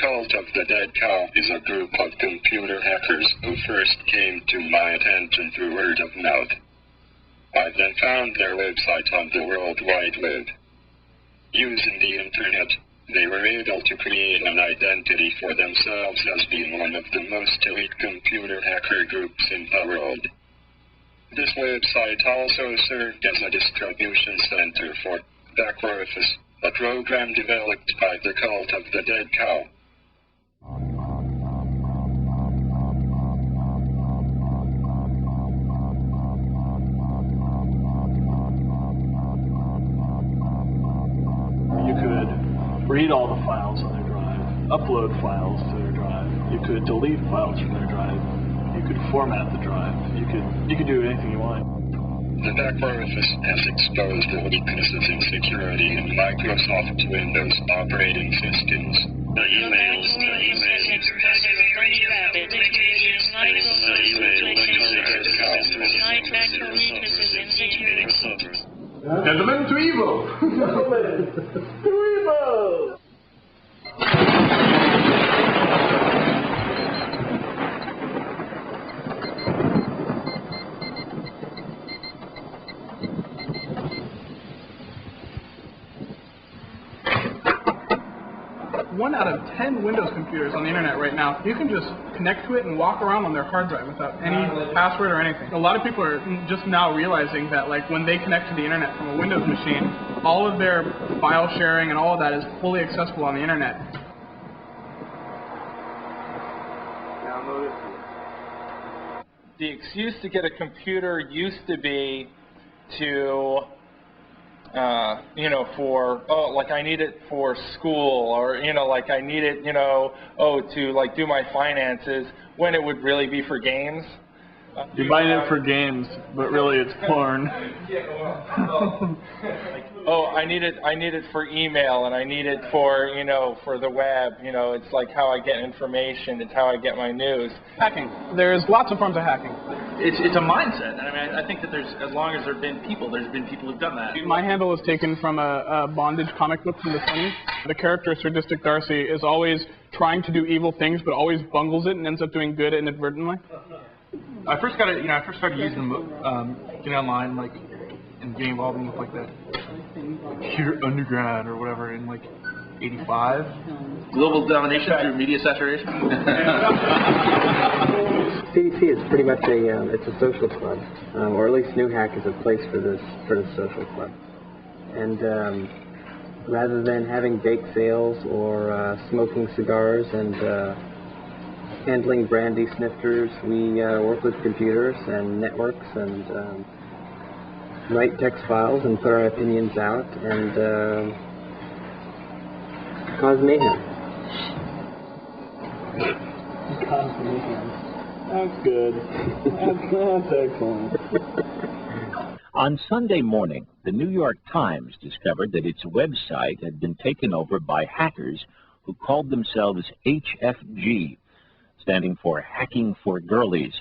Cult of the Dead Cow is a group of computer hackers who first came to my attention through word of mouth. I then found their website on the World Wide Web. Using the internet, they were able to create an identity for themselves as being one of the most elite computer hacker groups in the world. This website also served as a distribution center for Orifice, a program developed by the Cult of the Dead Cow. You could read all the files on their drive, upload files to their drive, you could delete files from their drive, you could format the drive, you could do anything you want. The Orifice has exposed the weaknesses in security in Microsoft Windows operating systems. The emails. Gentlemen to evil! Gentlemen to evil! One out of 10 Windows computers on the internet right now, you can just connect to it and walk around on their hard drive without any password or anything. A lot of people are just now realizing that, like, when they connect to the internet from a Windows machine, all of their file sharing and all of that is fully accessible on the internet. The excuse to get a computer used to be to for, like I need it for school, or, like I need it, to like do my finances, when it would really be for games. You're buying it for games, but really it's porn. I need it for email, and I need it for, for the web. It's like how I get information, it's how I get my news. Hacking. There's lots of forms of hacking. It's a mindset. I mean, I think that as long as there have been people, there's been people who've done that. My handle is taken from a bondage comic book from the 20s. The character, Sadistic Darcy, is always trying to do evil things, but always bungles it and ends up doing good inadvertently. I first started using them, online, like, and getting involved in like that Computer Underground or whatever in like '85. Global domination through media saturation. CDC is pretty much it's a social club, or at least New Hack is a place for this social club. And rather than having bake sales or smoking cigars and handling brandy snifters, we work with computers and networks and write text files and put our opinions out and cause mayhem. Cause mayhem. That's good. That's excellent. On Sunday morning, the New York Times discovered that its website had been taken over by hackers who called themselves HFG, standing for Hacking for Girlies.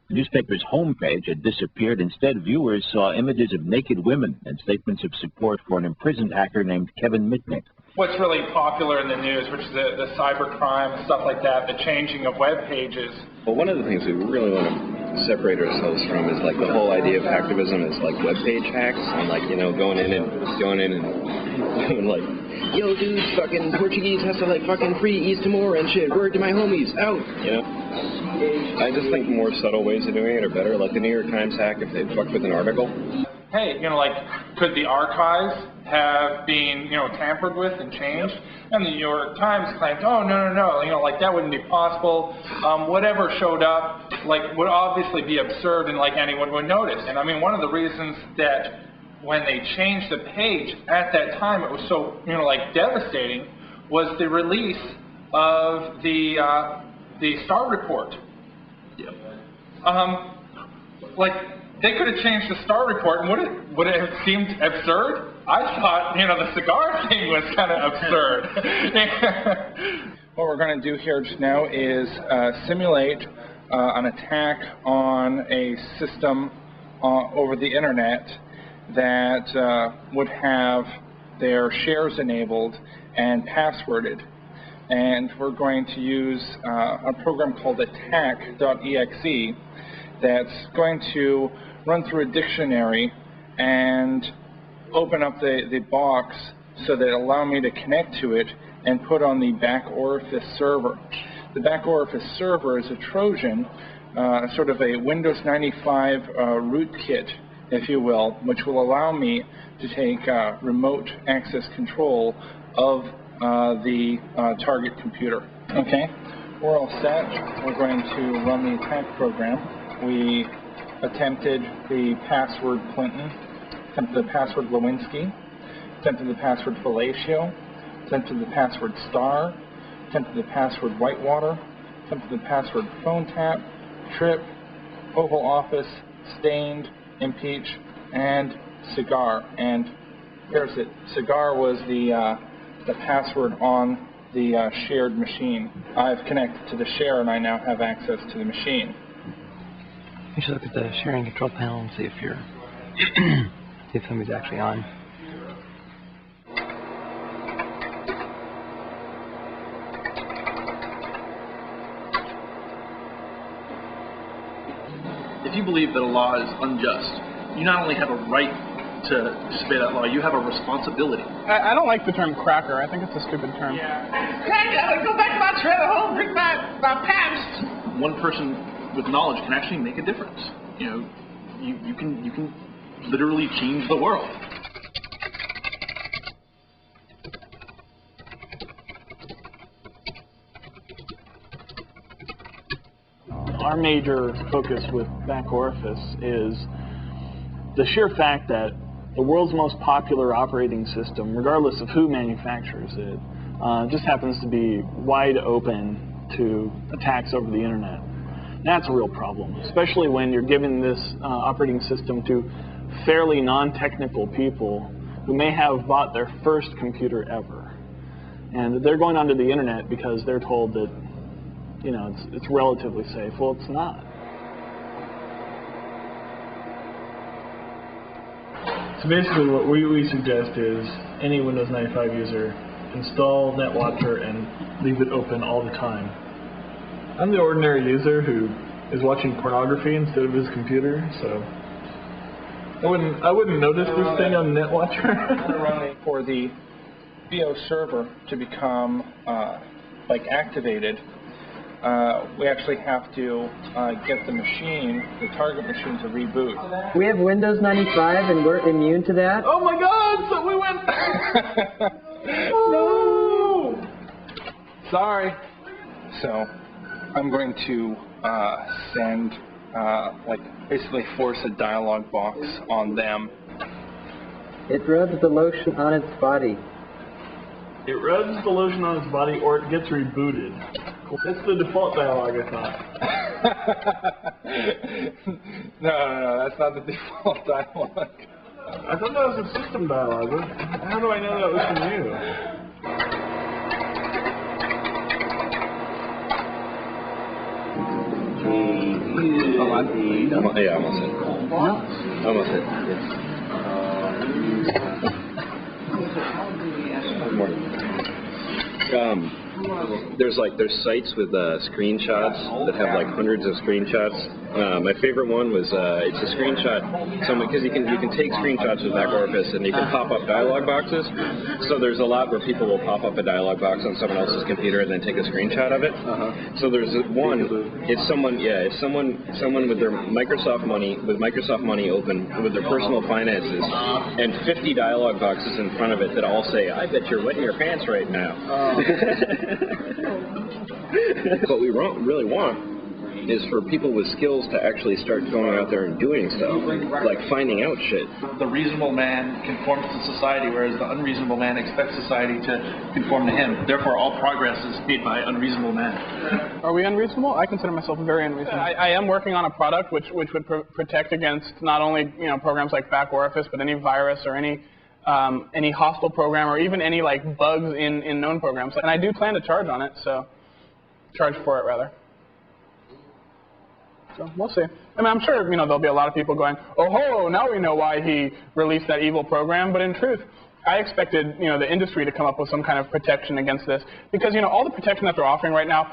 The newspaper's homepage had disappeared. Instead, viewers saw images of naked women and statements of support for an imprisoned hacker named Kevin Mitnick. What's really popular in the news, which is the cybercrime and stuff like that, the changing of web pages. Well, one of the things we really want to separate ourselves from is like the whole idea of hacktivism is like web page hacks and like, going in and doing like, yo dudes, fucking Portuguese has to like fucking free East Timor and shit, word to my homies, out, I just think more subtle ways of doing it are better, like the New York Times hack if they fucked with an article. Hey, like, could the archives have been, tampered with and changed? And the New York Times claimed, oh, no, like, that wouldn't be possible. Whatever showed up, like, would obviously be absurd and, like, anyone would notice. And, I mean, one of the reasons that when they changed the page at that time, it was so, like, devastating, was the release of the Star Report. Yep. Like, they could have changed the Star Report, and would it have seemed absurd? I thought, the cigar thing was kind of absurd. What we're going to do here just now is simulate an attack on a system over the internet that would have their shares enabled and passworded. and we're going to use a program called attack.exe that's going to run through a dictionary and open up the box so that it'll allow me to connect to it and put on the back Orifice server. The back Orifice server is a Trojan, sort of a Windows 95 rootkit, if you will, which will allow me to take remote access control of the target computer. Okay, we're all set. We're going to run the attack program. We attempted the password Clinton, attempted the password Lewinsky, attempted the password Fellatio, attempted the password Star, attempted the password Whitewater, attempted the password Phone Tap, Trip, Oval Office, Stained, Impeach, and Cigar. And here's it. Cigar was the password on the shared machine. I've connected to the share, and I now have access to the machine. You should look at the sharing control panel and see if you're see if somebody's actually on. If you believe that a law is unjust, you not only have a right to disobey that law, you have a responsibility. I don't like the term cracker. I think it's a stupid term. Cracker, go back to my trailer home, drink my pants. One person with knowledge can actually make a difference. You know, you can literally change the world. Our major focus with back Orifice is the sheer fact that the world's most popular operating system, regardless of who manufactures it, just happens to be wide open to attacks over the internet. That's a real problem, especially when you're giving this operating system to fairly non-technical people who may have bought their first computer ever. And they're going onto the internet because they're told that, you know, it's relatively safe. Well, it's not. So basically what we suggest is any Windows 95 user install NetWatcher and leave it open all the time. I'm the ordinary user who is watching pornography instead of his computer, so I wouldn't notice this thing on NetWatcher. For the BIO server to become activated, we actually have to get the machine, the target machine, to reboot. We have Windows 95 and we're immune to that? Oh my god, so we went... No! Sorry. So, I'm going to send, basically force a dialog box on them. It rubs the lotion on its body. It rubs the lotion on its body or it gets rebooted. That's the default dialogue, I thought. No, that's not the default dialogue. I thought that was a system dialogue. How do I know that was from you? Yeah, almost hit. Almost hit. Yes. There's sites with screenshots that have like hundreds of screenshots. My favorite one was it's a screenshot. Because you can take screenshots with back Orifice and you can pop up dialog boxes. So there's a lot where people will pop up a dialog box on someone else's computer and then take a screenshot of it. So there's one. It's someone with their Microsoft money open with their personal finances and 50 dialog boxes in front of it that all say, "I bet you're wetting your pants right now." What we really want is for people with skills to actually start going out there and doing stuff, like finding out shit. The reasonable man conforms to society, whereas the unreasonable man expects society to conform to him. Therefore, all progress is made by unreasonable men. Are we unreasonable? I consider myself very unreasonable. I am working on a product which would protect against not only programs like back Orifice, but any virus or any hostile program or even any bugs in known programs. And I do plan to charge on it, charge for it rather. So we'll see. I mean, I'm sure there'll be a lot of people going, "Oh ho! Now we know why he released that evil program." But in truth, I expected, the industry to come up with some kind of protection against this because, all the protection that they're offering right now,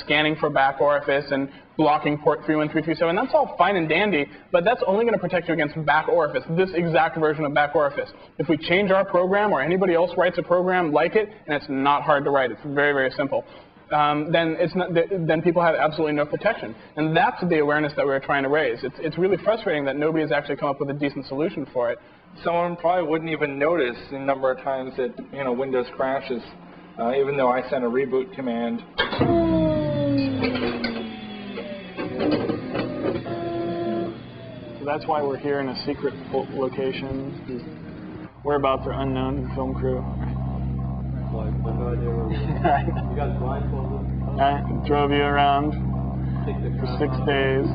scanning for back orifice and blocking port 31337, that's all fine and dandy, but that's only going to protect you against back orifice, this exact version of back orifice. If we change our program or anybody else writes a program like it, and it's not hard to write, it's very, very simple, then people have absolutely no protection. And that's the awareness that we're trying to raise. It's really frustrating that nobody has actually come up with a decent solution for it. Someone probably wouldn't even notice the number of times that Windows crashes, even though I sent a reboot command. So that's why we're here in a secret location. Whereabouts are unknown to the film crew. You guys blindfolded. I drove you around for 6 days.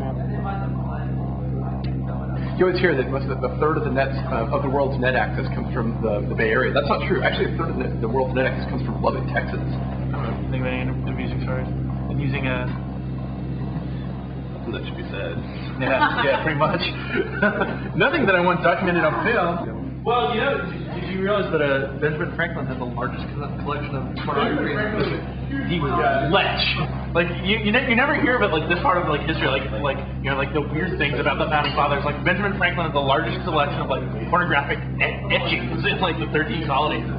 You always hear that a third of the world's net access comes from the Bay Area. That's not true. Actually, a third of the world's net access comes from Lubbock, Texas. I don't know, think of any amusing stories. And using a... That should be said. Yeah, pretty much. Nothing that I want documented on film. Well, did you realize that Benjamin Franklin had the largest collection of pornography in history? He was lech. Like you never hear of it like this part of history, like the weird things about the founding fathers. Like Benjamin Franklin had the largest collection of pornographic etchings in the 13 colonies.